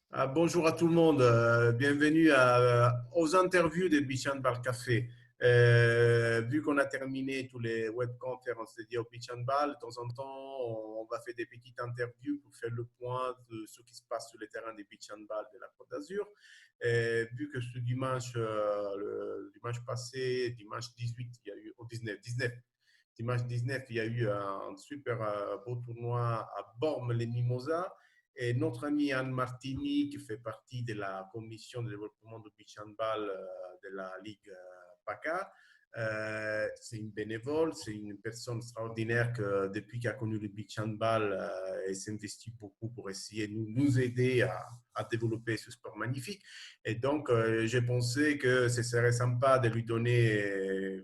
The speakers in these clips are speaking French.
Bonjour à tout le monde, bienvenue aux interviews de Beach Handball Café. Vu qu'on a terminé tous les webconférences dédiées au Beach Handball, de temps en temps, on va faire des petites interviews pour faire le point de ce qui se passe sur les terrains des Beach Handball de la Côte d'Azur. Vu que ce dimanche, le dimanche passé, dimanche 18, il y a eu, au 19, dimanche 19, il y a eu un super beau tournoi à Bormes-les-Mimosas. Et notre ami Anne Martini, qui fait partie de la commission de développement du beach handball de la Ligue PACA, c'est une bénévole, c'est une personne extraordinaire que depuis qu'elle a connu le beach handball, elle s'investit beaucoup pour essayer de nous aider à développer ce sport magnifique. Et donc, j'ai pensé que ce serait sympa de lui donner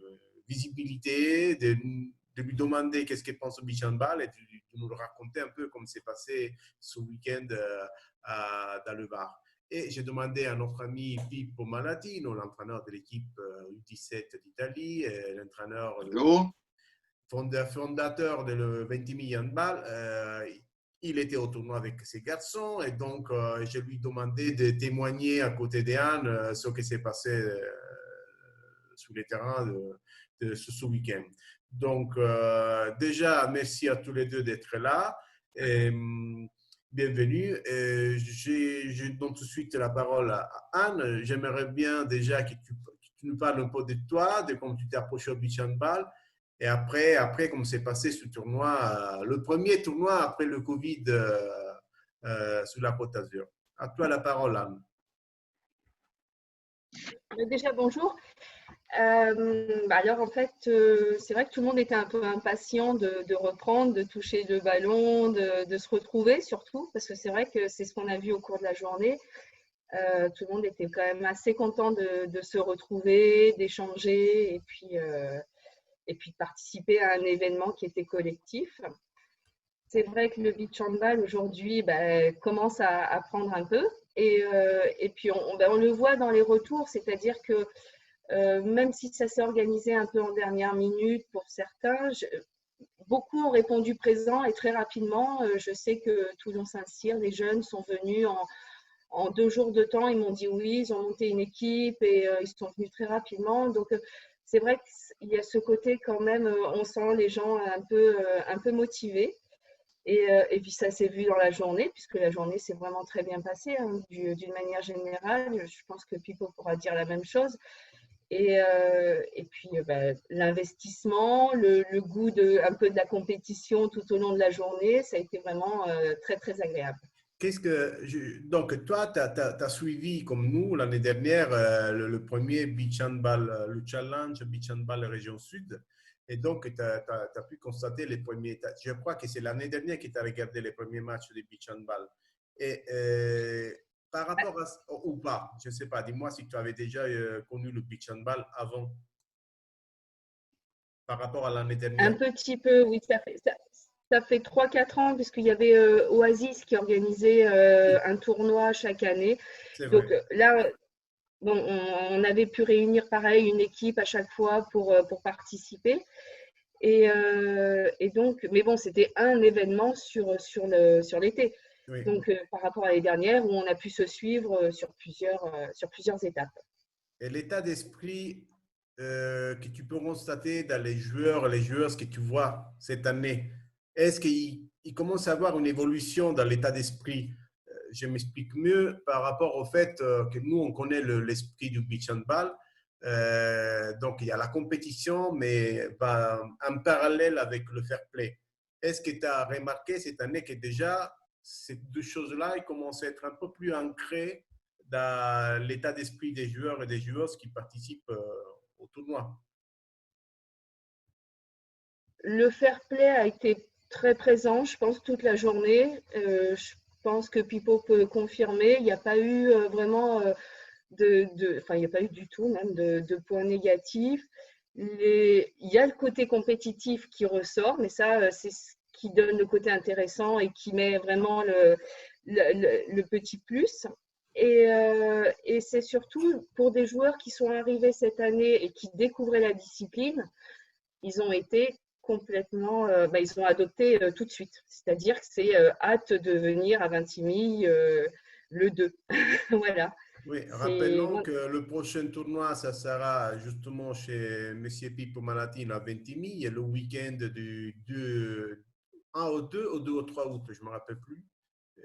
visibilité, de lui demander qu'est-ce qu'elle pense au beach handball et de nous le raconter un peu comme c'est passé ce week-end dans le Var. Et j'ai demandé à notre ami Pippo Malatino, l'entraîneur de l'équipe U17 d'Italie, l'entraîneur, Bonjour. fondateur de le 20 millions handball. Il était au tournoi avec ses garçons et donc je lui ai demandé de témoigner à côté d'Anne ce qui s'est passé sur les terrains de ce week-end. Donc, déjà, merci à tous les deux d'être là. Et, bienvenue. Je donne tout de suite la parole à Anne. J'aimerais bien déjà que tu nous parles un peu de toi, de comment tu t'es approché au beach handball. Et après comment s'est passé ce tournoi, le premier tournoi après le Covid sur la Côte d'Azur. À toi la parole, Anne. Déjà, bonjour. Alors, en fait, c'est vrai que tout le monde était un peu impatient de reprendre, de toucher le ballon, de se retrouver surtout, parce que c'est vrai que c'est ce qu'on a vu au cours de la journée. Tout le monde était quand même assez content de se retrouver, d'échanger et puis de participer à un événement qui était collectif. C'est vrai que le beach handball aujourd'hui commence à prendre un peu. Et puis, on le voit dans les retours, c'est-à-dire que même si ça s'est organisé un peu en dernière minute pour certains, beaucoup ont répondu présent et très rapidement. Je sais que Toulon-Saint-Cyr, les jeunes sont venus en 2 jours de temps. Ils m'ont dit oui, ils ont monté une équipe et ils sont venus très rapidement. Donc, c'est vrai qu'il y a ce côté quand même, on sent les gens un peu motivés. Et puis ça s'est vu dans la journée, puisque la journée s'est vraiment très bien passée d'une manière générale. Je pense que Pipo pourra dire la même chose. Et puis l'investissement, le goût un peu de la compétition tout au long de la journée, ça a été vraiment très, très agréable. Donc, toi, tu as suivi comme nous l'année dernière le premier beach handball, le challenge beach handball région sud. Et donc, tu as pu constater les premiers. Je crois que c'est l'année dernière que tu as regardé les premiers matchs de beach handball. Et par rapport à. Ou pas, je ne sais pas, dis-moi si tu avais déjà connu le beach handball avant, par rapport à l'année Un dernière. petit peu, oui, ça fait 3-4 ans, puisqu'il y avait Oasis qui organisait Oui, un tournoi chaque année. c'est vrai. Donc là, bon, on avait pu réunir pareil une équipe à chaque fois pour participer. Et donc, mais bon, c'était un événement sur l'été. Oui. Donc, par rapport à l'année dernière, où on a pu se suivre sur plusieurs étapes. Et l'état d'esprit que tu peux constater dans les joueurs que tu vois cette année, est-ce qu'il commence à avoir une évolution dans l'état d'esprit? Je m'explique mieux par rapport au fait que nous, on connaît l'esprit du beach handball. Donc, il y a la compétition, mais en parallèle avec le fair play. Est-ce que tu as remarqué cette année que déjà, ces deux choses-là, ils commencent à être un peu plus ancrées dans l'état d'esprit des joueurs et des joueuses qui participent au tournoi? Le fair play a été très présent, je pense, toute la journée. Je pense que Pipo peut confirmer. Il n'y a pas eu vraiment enfin, il n'y a pas eu du tout même de points négatifs. Il y a le côté compétitif qui ressort, mais ça, c'est ce qui donne le côté intéressant et qui met vraiment le petit plus. Et c'est surtout pour des joueurs qui sont arrivés cette année et qui découvraient la discipline, ils ont été complètement, ils ont adopté tout de suite. C'est-à-dire que c'est hâte de venir à Vintimille, le 2. Voilà. Oui, C'est rappelons que le prochain tournoi, ça sera justement chez Monsieur Pippo Malatino à Ventimille, le week-end du 1 au 2 au 2 au 3 août, je ne me rappelle plus.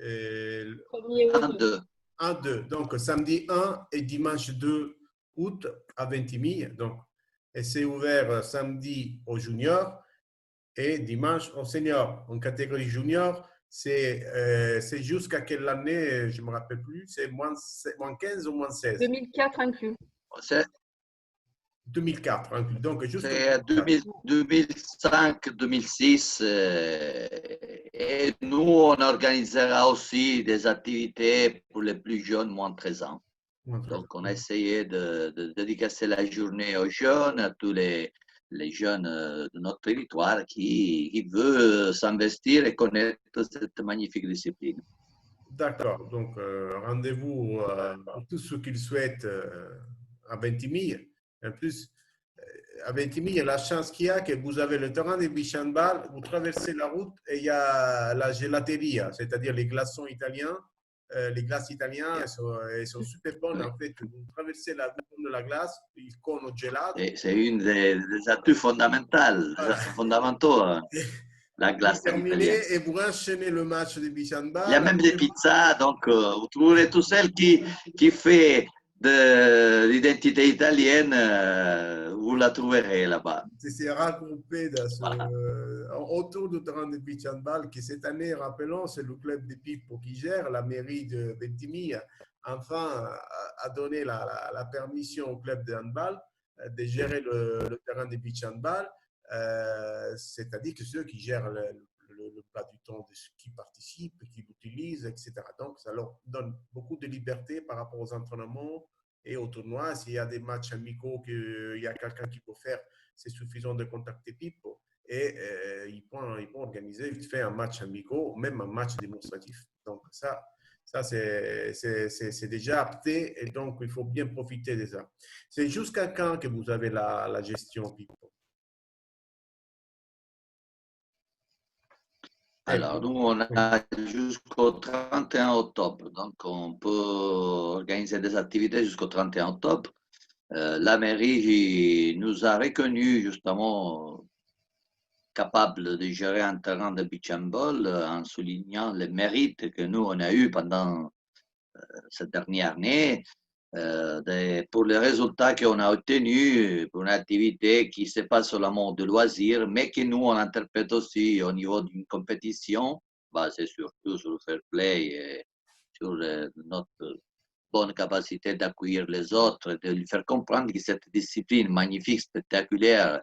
Et premier au Un, 2. deux. 1, 2, donc samedi 1 et dimanche 2 août à Ventimille. Donc, et c'est ouvert samedi aux juniors et dimanche aux seniors. En catégorie junior, c'est jusqu'à quelle année, je ne me rappelle plus, c'est moins 15 ou moins 16? 2004 inclus. C'est 2004, inclus. Donc jusqu'au c'est 2004. 2005-2006. Et nous, on organisera aussi des activités pour les plus jeunes, moins de 13 ans. Donc, on a essayé de dédicacer la journée aux jeunes, à tous les jeunes de notre territoire qui veulent s'investir et connaître cette magnifique discipline. D'accord. Donc, rendez-vous pour tous ceux qui le souhaitent à Ventimille. En plus, à Ventimille, la chance qu'il y a, que vous avez le terrain de beach handball, vous traversez la route et il y a la gelateria, c'est-à-dire les glaçons italiens. Les glaces italiennes, elles sont super bonnes. Oui. En fait, vous traversez la route de la glace, il cono gelato. C'est une des atouts fondamentaux, la Vous glace terminez italienne. et vous enchaînez le match de beach Il y a handball. même des pizzas, donc vous trouverez tout celle qui fait de l'identité italienne, vous la trouverez là-bas. C'est regroupé dans Voilà. autour du terrain de beach handball qui cette année, rappelons, c'est le club de Pippo qui gère, la mairie de Ventimille, enfin, a donné la permission au club de handball de gérer le terrain de beach handball, c'est-à-dire que ceux qui gèrent le plat du temps de ceux qui participent, qui l'utilisent, etc. Donc, ça leur donne beaucoup de liberté par rapport aux entraînements et au tournoi. S'il y a des matchs amicaux qu'il y a quelqu'un qui peut faire, c'est suffisant de contacter Pippo et il peut organiser vite fait un match amical, même un match démonstratif. Donc ça c'est déjà apté et donc il faut bien profiter de ça. C'est jusqu'à quand que vous avez la gestion, Pippo? Alors, nous, on a jusqu'au 31 octobre, donc on peut organiser des activités jusqu'au 31 octobre. La mairie nous a reconnu justement capable de gérer un terrain de beach handball en soulignant les mérites que nous, on a eu pendant cette dernière année, pour les résultats qu'on a obtenus pour une activité qui se passe seulement de loisirs, mais que nous, on interprète aussi au niveau d'une compétition, basée surtout sur le fair play et sur notre bonne capacité d'accueillir les autres, de lui faire comprendre que cette discipline magnifique, spectaculaire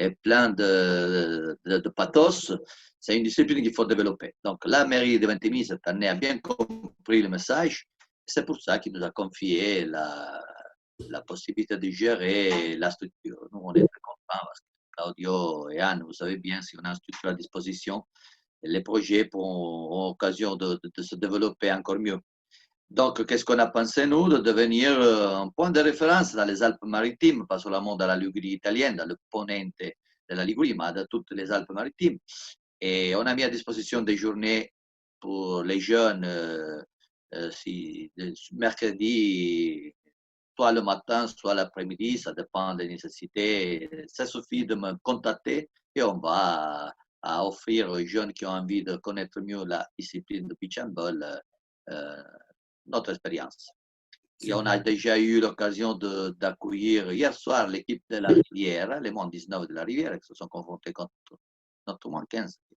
et pleine de pathos, c'est une discipline qu'il faut développer. Donc, la mairie de Ventimille, cette année, a bien compris le message. C'est pour ça qu'il nous a confié la possibilité de gérer la structure. Nous, on est très contents parce que Claudio et Anne, vous savez bien, si on a une structure à disposition, les projets ont occasion de se développer encore mieux. Donc, qu'est-ce qu'on a pensé, nous, de devenir un point de référence dans les Alpes-Maritimes, pas seulement dans la Ligurie italienne, dans le ponente de la Ligurie, mais dans toutes les Alpes-Maritimes. Et on a mis à disposition des journées pour les jeunes, mercredi, soit le matin, soit l'après-midi, ça dépend des nécessités. Ça suffit de me contacter et on va à offrir aux jeunes qui ont envie de connaître mieux la discipline de beach handball notre expérience. Et on a déjà eu l'occasion d'accueillir hier soir l'équipe de la Rivière, les moins 19 de la Rivière, qui se sont confrontés contre notre moins 15. Ils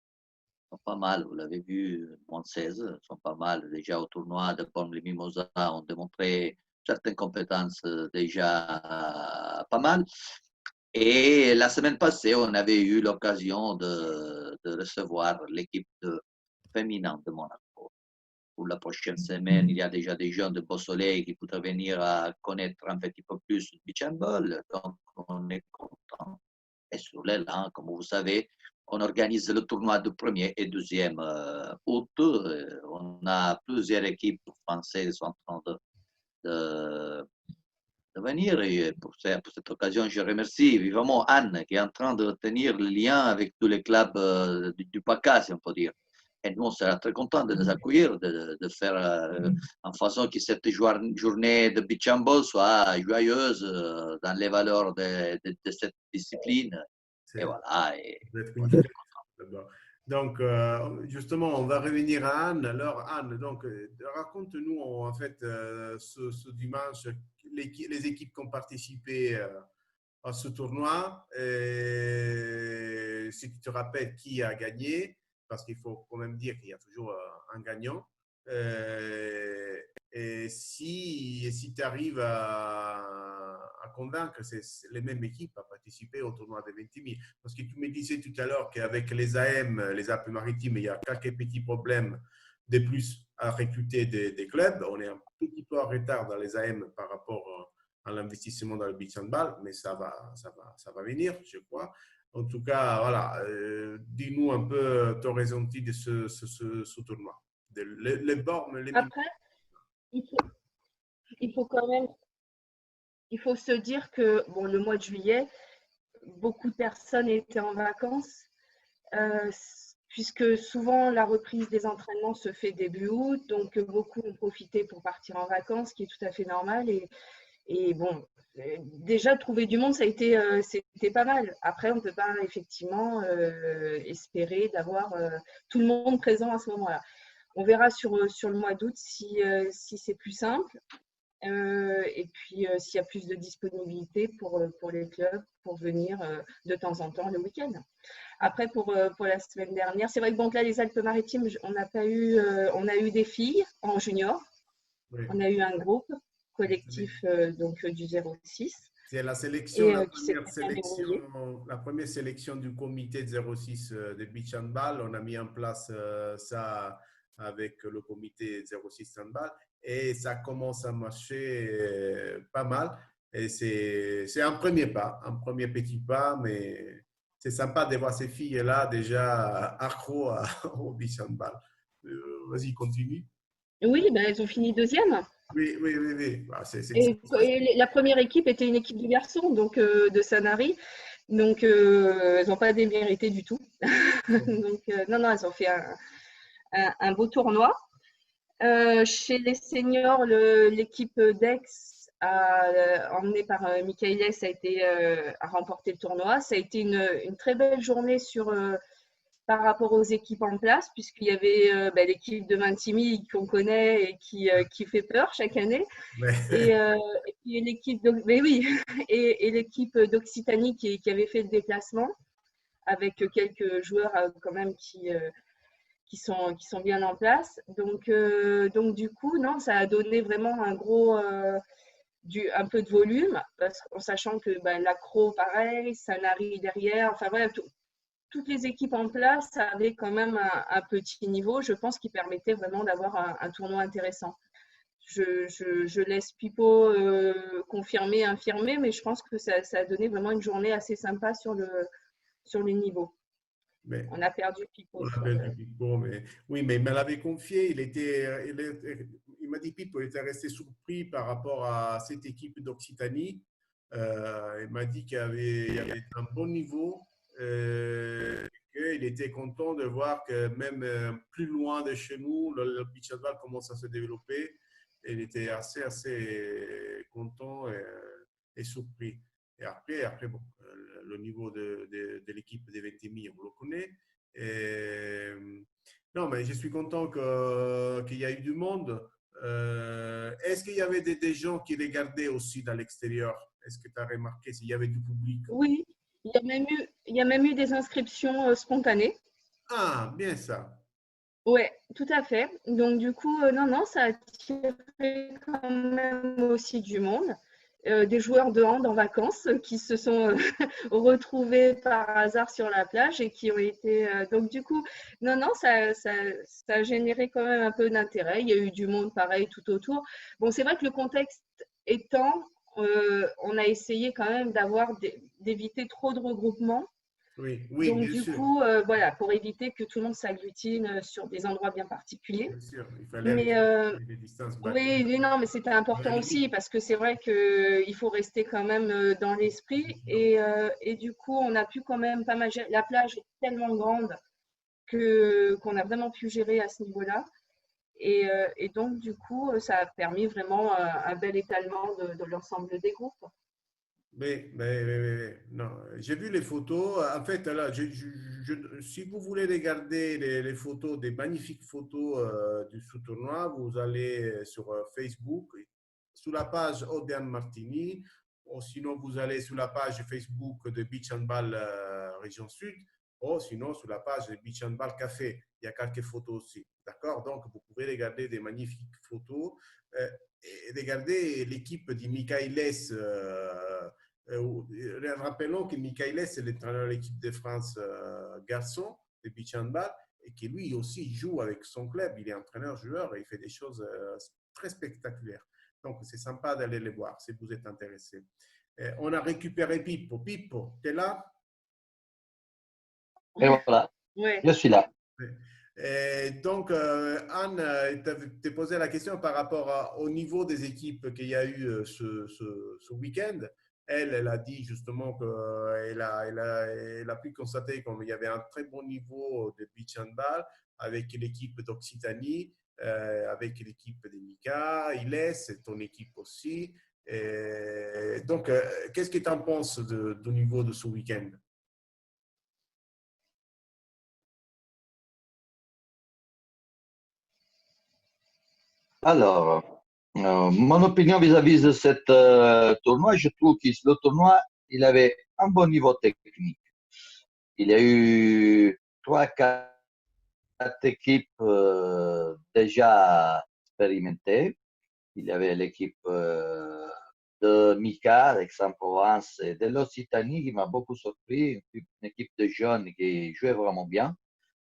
sont pas mal, vous l'avez vu, moins 16, ils sont pas mal. Déjà au tournoi de Porme-les-Mimosas, ont démontré certaines compétences déjà pas mal. Et la semaine passée, on avait eu l'occasion de recevoir l'équipe féminine de Monaco. Pour la prochaine semaine, il y a déjà des jeunes de Beau Soleil qui voudraient venir à connaître un petit peu plus le beach handball. Donc, on est content. Et sur l'élan, comme vous savez, on organise le tournoi du 1er et 2e août. On a plusieurs équipes françaises qui sont en train de venir. Et pour cette occasion, je remercie vivement Anne qui est en train de tenir le lien avec tous les clubs du PACA, si on peut dire. Et nous, on sera très contents de les accueillir, de faire en façon que cette journée de beach handball soit joyeuse dans les valeurs de cette discipline. Et voilà. Et D'être une fête d'abord. Donc, justement, on va revenir à Anne. Alors, Anne, donc, raconte-nous en fait ce dimanche les équipes qui ont participé à ce tournoi. Et si tu te rappelles qui a gagné, parce qu'il faut quand même dire qu'il y a toujours un gagnant. Et si tu arrives à convaincre les mêmes équipes à participer au tournoi de 20 000, parce que tu me disais tout à l'heure qu'avec les AM, les Alpes-Maritimes, il y a quelques petits problèmes de plus à recruter des clubs. On est un petit peu en retard dans les AM par rapport à l'investissement dans le beach handball, mais ça va venir, je crois. En tout cas, voilà, dis-nous un peu ton ressenti de ce tournoi. Les bornes, les Après, il faut quand même, il faut se dire que bon, le mois de juillet, beaucoup de personnes étaient en vacances, puisque souvent la reprise des entraînements se fait début août, donc beaucoup ont profité pour partir en vacances, ce qui est tout à fait normal. Et bon, déjà trouver du monde, c'était pas mal. Après, on ne peut pas effectivement espérer d'avoir tout le monde présent à ce moment-là. On verra sur le mois d'août si c'est plus simple. Et puis, s'il y a plus de disponibilité pour les clubs pour venir de temps en temps le week-end. Après, pour la semaine dernière, c'est vrai que donc là, les Alpes-Maritimes, on a eu des filles en junior. Oui. On a eu un groupe collectif donc du 06. C'est la sélection, la première sélection du comité de 06 de beach handball. On a mis en place ça avec le comité 06 handball et ça commence à marcher pas mal. Et c'est un premier pas, un premier petit pas, mais c'est sympa de voir ces filles-là déjà accro au beach handball. Vas-y, continue. Oui, ben, elles ont fini deuxième. Oui, oui, oui, oui. Bah, et la première équipe était une équipe de garçons, donc de Sanary. Donc, elles n'ont pas démérité du tout. Donc, non, elles ont fait un beau tournoi. Chez les seniors, l'équipe d'Aix, emmenée par Michaelis, a remporté le tournoi. Ça a été une très belle journée par rapport aux équipes en place, puisqu'il y avait l'équipe de Vintimille qu'on connaît et qui fait peur chaque année. Ouais. Et puis l'équipe et l'équipe d'Occitanie qui avait fait le déplacement avec quelques joueurs quand même qui sont bien en place. Donc du coup, non, ça a donné vraiment un peu de volume, en sachant que l'accro, pareil, Sanary derrière, enfin voilà, toutes les équipes en place avaient quand même un petit niveau, je pense, qui permettait vraiment d'avoir un tournoi intéressant. Je laisse Pipo confirmer, infirmer, mais je pense que ça a donné vraiment une journée assez sympa sur les niveaux. Mais on a perdu Pipo. On a perdu Pipo, mais oui, mais il me l'avait confié. Il m'a dit Pipo était resté surpris par rapport à cette équipe d'Occitanie. Il m'a dit qu'il y avait un bon niveau. Il était content de voir que même plus loin de chez nous, le beach handball commence à se développer. Et il était assez content et surpris. Et après bon, le niveau de l'équipe des Ventimille, on le connaît. Non, mais je suis content qu'il y ait eu du monde. Est-ce qu'il y avait des gens qui regardaient aussi dans l'extérieur? Est-ce que tu as remarqué s'il y avait du public? Oui, il y a même eu des inscriptions spontanées. Ah, bien ça. Oui, tout à fait. Donc, du coup, non, ça a attiré quand même aussi du monde. Des joueurs de hand en vacances qui se sont retrouvés par hasard sur la plage et qui ont été… donc, du coup, non, ça a généré quand même un peu d'intérêt. Il y a eu du monde pareil tout autour. Bon, c'est vrai que le contexte étant, on a essayé quand même d'éviter trop de regroupements. Oui, Donc, bien du sûr. coup, voilà, pour éviter que tout le monde s'agglutine sur des endroits bien particuliers. Bien sûr, il fallait Mais respecter les distances barrières. oui, non, mais c'était important aussi parce que c'est vrai qu'il faut rester quand même dans l'esprit. Et du coup, on a pu quand même pas mal. La plage est tellement grande qu'on a vraiment pu gérer à ce niveau-là. Et donc, du coup, ça a permis vraiment un bel étalement de l'ensemble des groupes. Non, j'ai vu les photos. En fait, là, si vous voulez regarder les photos, des magnifiques photos du sous-tournoi, vous allez sur Facebook, sur la page Odean Martini, ou sinon vous allez sur la page Facebook de Beach Handball Région Sud, ou sinon sur la page de Beach Handball Café. Il y a quelques photos aussi. D'accord? Donc, vous pouvez regarder des magnifiques photos et regarder l'équipe de Michaelis. Rappelons que Michaelis est l'entraîneur de l'équipe de France garçon de beach handball et qui lui aussi joue avec son club. Il est entraîneur-joueur et il fait des choses très spectaculaires. Donc, c'est sympa d'aller les voir si vous êtes intéressé. On a récupéré Pippo. Pippo, tu es là? Et voilà, Ouais. je suis là. Et donc, Anne, t'ai posé la question par rapport au niveau des équipes qu'il y a eu ce week-end. Elle a dit justement qu'elle a pu constater qu'il y avait un très bon niveau de beach handball avec l'équipe d'Occitanie, avec l'équipe de Mika, Iles, c'est ton équipe aussi. Et donc, qu'est-ce que tu en penses du niveau de ce week-end? Alors, mon opinion vis-à-vis de ce tournoi, je trouve que le tournoi, il avait un bon niveau technique. Il y a eu 3-4 équipes déjà expérimentées. Il y avait l'équipe de Mika, d'Aix-en-Provence et de l'Occitanie qui m'a beaucoup surpris. Une équipe de jeunes qui jouait vraiment bien.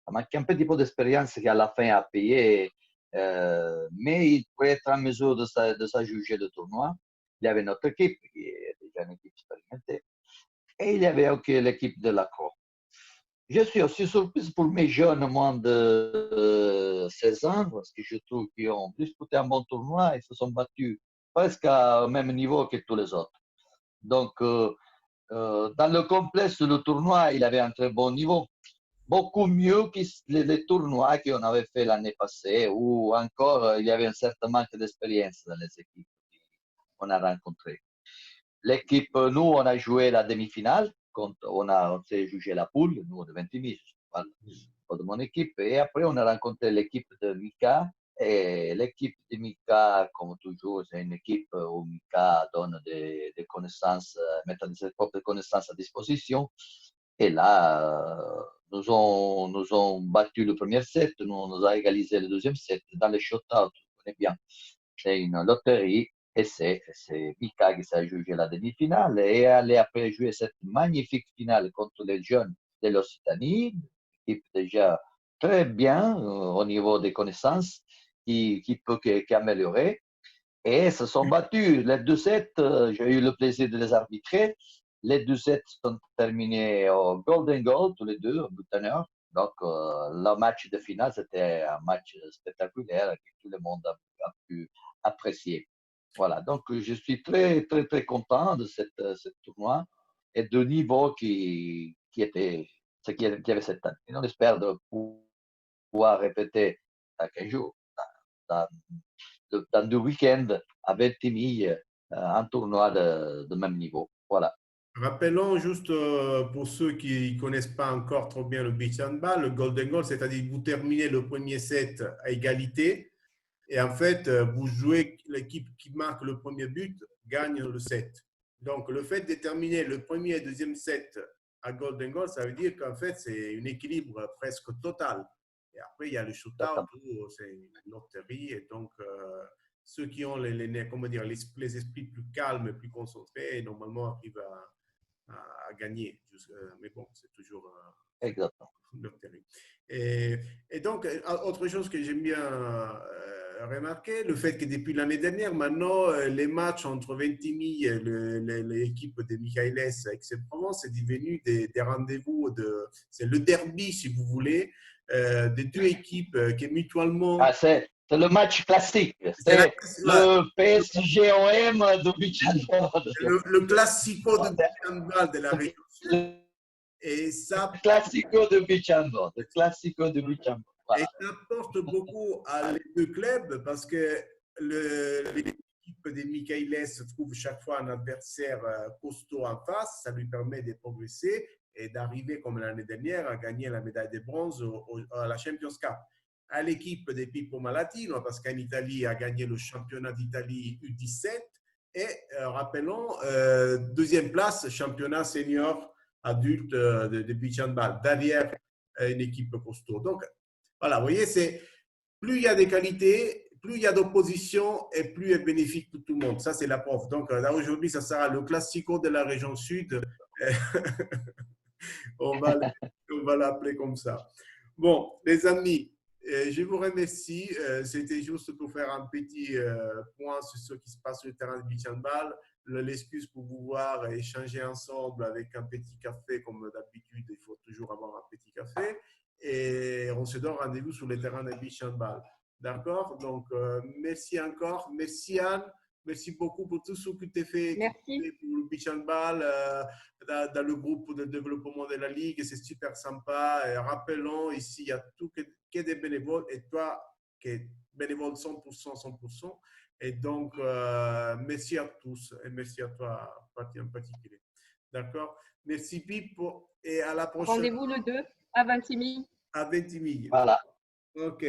Ça manquait un petit peu d'expérience qui à la fin a payé, mais il pouvait être en mesure de s'adjuger le tournoi. Il y avait notre équipe qui est déjà une équipe expérimentée. Et il y avait aussi l'équipe de la Croix. Je suis aussi surpris pour mes jeunes moins de 16 ans, parce que je trouve qu'ils ont disputé un bon tournoi et se sont battus presque au même niveau que tous les autres. Donc, dans le complexe, le tournoi, il avait un très bon niveau. Beaucoup mieux que les tournois qu'on avait fait l'année passée, où encore il y avait un certain manque d'expérience dans les équipes qu'on a rencontrées. L'équipe, nous, on a joué la demi-finale, on s'est jugé la poule, nous, de 20 000, je parle de mon équipe, et après, on a rencontré l'équipe de Mika, et l'équipe de Mika, comme toujours, c'est une équipe où Mika donne des connaissances, met ses propres connaissances à disposition. Et là, nous ont battu le premier set, nous a égalisé le deuxième set. Dans le shootout, on connaît bien, c'est une loterie et c'est Mika qui s'est jugé la demi-finale et elle a après joué cette magnifique finale contre les jeunes de l'Occitanie, équipe déjà très bien au niveau des connaissances, qui peut qu'améliorer. Et se sont battus. Les deux sets, j'ai eu le plaisir de les arbitrer. Les deux sets sont terminés au Golden Goal, tous les deux, au butonneur. Donc, le match de finale, c'était un match spectaculaire que tout le monde a pu apprécier. Voilà, donc je suis très, très, très content de ce tournoi et du niveau qui était ce qu'il y avait cette année. Et on espère de pouvoir répéter dans 15 jours, dans 2 week-ends, à 20 000, un tournoi de même niveau. Voilà. Rappelons juste pour ceux qui ne connaissent pas encore trop bien le beach handball, le Golden Goal, c'est-à-dire que vous terminez le premier set à égalité et en fait, vous jouez, l'équipe qui marque le premier but gagne le set. Donc, le fait de terminer le premier et deuxième set à Golden Goal, ça veut dire qu'en fait, c'est un équilibre presque total. Et après, il y a le shootout où c'est une loterie et donc ceux qui ont comment dire, les esprits plus calmes et plus concentrés, normalement arrivent à gagner. Mais bon, c'est toujours Exactement. Et donc, autre chose que j'aime bien remarquer, le fait que depuis l'année dernière, maintenant, les matchs entre Ventimille et l'équipe de Michaelis avec Aix-en-Provence, c'est devenu des rendez-vous, c'est le derby, si vous voulez, des deux équipes qui mutuellement… Ah, c'est le match classique. C'est le PSG-OM de beach handball. Le classico de beach handball de la région sud. Et ça, Le classico de beach handball. Le classico de beach handball. et Voilà. ça apporte beaucoup à les deux clubs parce que l'équipe des Michaelis trouve chaque fois un adversaire costaud en face. Ça lui permet de progresser et d'arriver, comme l'année dernière, à gagner la médaille de bronze à la Champions Cup. À l'équipe des Pippo Malatino, parce qu'en Italie, a gagné le championnat d'Italie U17. Et rappelons, deuxième place, championnat senior adulte de beach handball, derrière une équipe costaud. Donc, voilà, vous voyez, c'est plus il y a des qualités, plus il y a d'opposition et plus est bénéfique pour tout le monde. Ça, c'est la preuve. Donc, là, aujourd'hui, ça sera le classico de la région sud. on va l'appeler comme ça. Bon, les amis, je vous remercie. C'était juste pour faire un petit point sur ce qui se passe sur le terrain de beach handball. L'excuse pour vous voir et échanger ensemble avec un petit café, comme d'habitude, il faut toujours avoir un petit café. Et on se donne rendez-vous sur le terrain de beach handball. D'accord? Donc, merci encore. Merci Anne. Merci beaucoup pour tout ce que tu as fait. Merci. Pour le beach handball dans le groupe de développement de la Ligue. C'est super sympa. Et rappelons, ici, il y a tout que des bénévoles et toi, qui es bénévole 100%, 100%. Et donc, merci à tous et merci à toi en particulier. D'accord? Merci Pippo et à la prochaine. Rendez-vous le 2 à Vintimille. À Ventimille. Voilà. OK.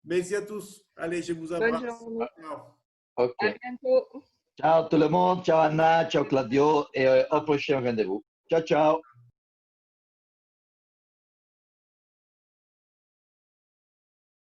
Merci à tous. Allez, je vous embrasse. Bonne journée. OK. À bientôt. Ciao tout le monde. Ciao Anna. Ciao Claudio. Et au prochain rendez-vous. Ciao, ciao.